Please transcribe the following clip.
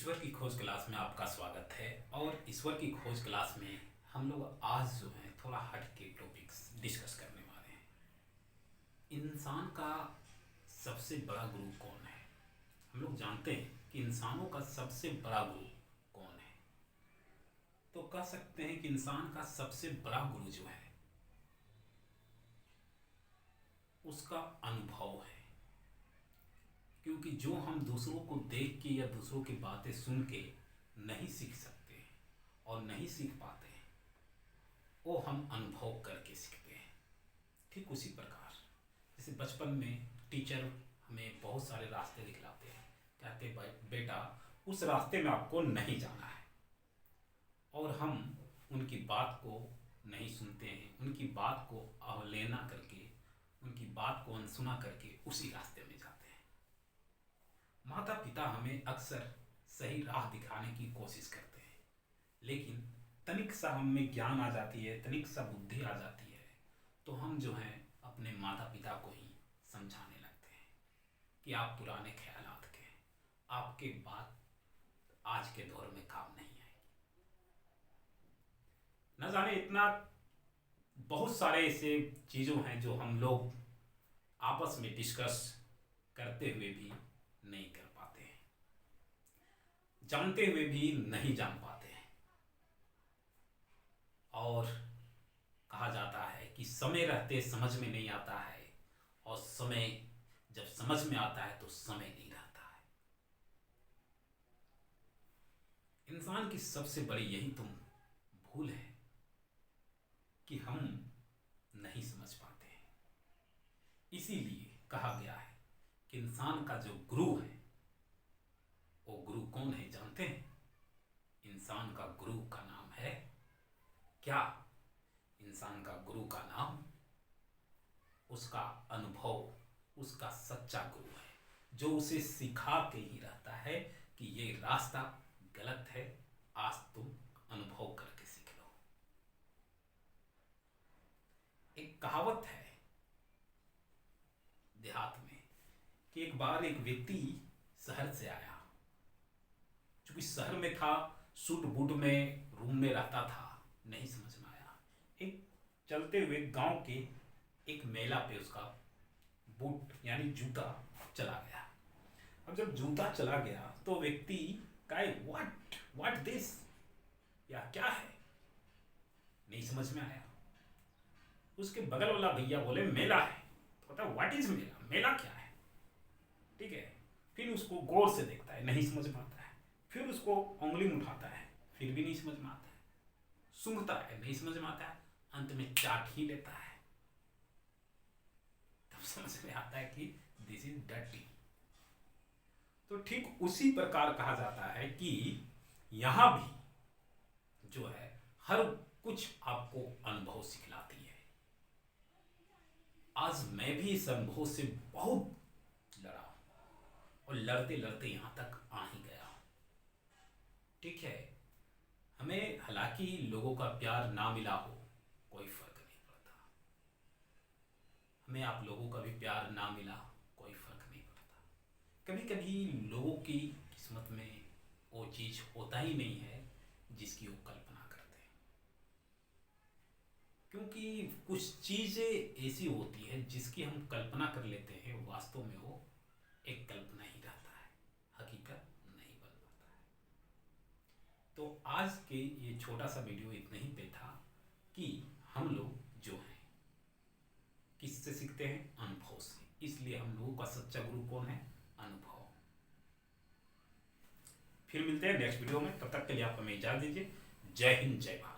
ईश्वर की खोज क्लास में आपका स्वागत है। और ईश्वर की खोज क्लास में हम लोग आज जो है थोड़ा हट के टॉपिक्स डिस्कस करने वाले हैं। इंसान का सबसे बड़ा गुरु कौन है? हम लोग जानते हैं कि इंसानों का सबसे बड़ा गुरु कौन है। तो कह सकते हैं कि इंसान का सबसे बड़ा गुरु जो है उसका अनुभव है। क्योंकि जो हम दूसरों को देख के या दूसरों की बातें सुन के नहीं सीख सकते और नहीं सीख पाते हैं, वो हम अनुभव करके सीखते हैं। ठीक उसी प्रकार जैसे बचपन में टीचर हमें बहुत सारे रास्ते दिखलाते हैं, कहते बेटा उस रास्ते में आपको नहीं जाना है, और हम उनकी बात को नहीं सुनते हैं, उनकी बात को अवहेलना करके, उनकी बात को अनसुना करके उसी रास्ते में जाते हैं। माता पिता हमें अक्सर सही राह दिखाने की कोशिश करते हैं, लेकिन तनिक सा हम में ज्ञान आ जाती है, तनिक सा बुद्धि आ जाती है, तो हम जो है अपने माता पिता को ही समझाने लगते हैं कि आप पुराने ख्यालात के हैं, आपके बात आज के दौर में काम नहीं आएगी। न जाने इतना बहुत सारे ऐसे चीज़ों हैं जो हम लोग आपस में डिस्कस करते हुए भी नहीं कर पाते हैं, जानते हुए भी नहीं जान पाते हैं। और कहा जाता है कि समय रहते समझ में नहीं आता है, और समय जब समझ में आता है तो समय नहीं रहता है। इंसान की सबसे बड़ी यही तो भूल है कि हम नहीं समझ पाते हैं। इसीलिए कहा गया है कि इंसान का जो गुरु है, वो गुरु कौन है जानते हैं? इंसान का गुरु का नाम है क्या? इंसान का गुरु का नाम उसका अनुभव, उसका सच्चा गुरु है, जो उसे सिखा के ही रहता है कि ये रास्ता गलत है, आज तुम अनुभव करके सीख लो। एक कहावत है देहात में कि एक बार एक व्यक्ति शहर से आया, चूंकि शहर में था, सूट बूट में रूम में रहता था, नहीं समझ में आया। एक चलते हुए गांव के एक मेला पे उसका बूट यानी जूता चला गया। अब जब जूता चला गया तो व्यक्ति कहे व्हाट दिस, या क्या है, नहीं समझ में आया। उसके बगल वाला भैया बोले मेला है, तो पता व्हाट इज मेला, मेला क्या है? ठीक है, फिर उसको गौर से देखता है, नहीं समझ में आता है। फिर उसको उंगली में उठाता है, फिर भी नहीं समझ में आता है। सूंघता है, नहीं समझ में आता है। अंत में चाट ही लेता है, तब समझ में आता है कि दिस इज डर्टी। तो ठीक उसी प्रकार कहा जाता है कि यहां भी जो है हर कुछ आपको अनुभव सिखलाती है। आज मैं भी इस अनुभव से बहुत लड़ा, और लड़ते लड़ते यहां तक आ ही गया। ठीक है, हमें हालांकि लोगों का प्यार ना मिला हो, कोई फर्क नहीं पड़ता। हमें आप लोगों का भी प्यार ना मिला, कोई फर्क नहीं पड़ता। कभी कभी लोगों की किस्मत में वो चीज होता ही नहीं है जिसकी वो कल्पना करते हैं। क्योंकि कुछ चीजें ऐसी होती है जिसकी हम कल्पना कर लेते हैं, वास्तव में वो एक कल्पना ही रहता है, हकीकत नहीं बन पाता है। तो आज के ये छोटा सा वीडियो इतना ही पे था कि हम लोग जो हैं किससे सीखते हैं? अनुभव से। इसलिए हम लोगों का सच्चा गुरु कौन है? अनुभव। फिर मिलते हैं नेक्स्ट वीडियो में, तब तक के लिए आप हमें इजाजत दीजिए। जय हिंद, जय भारत।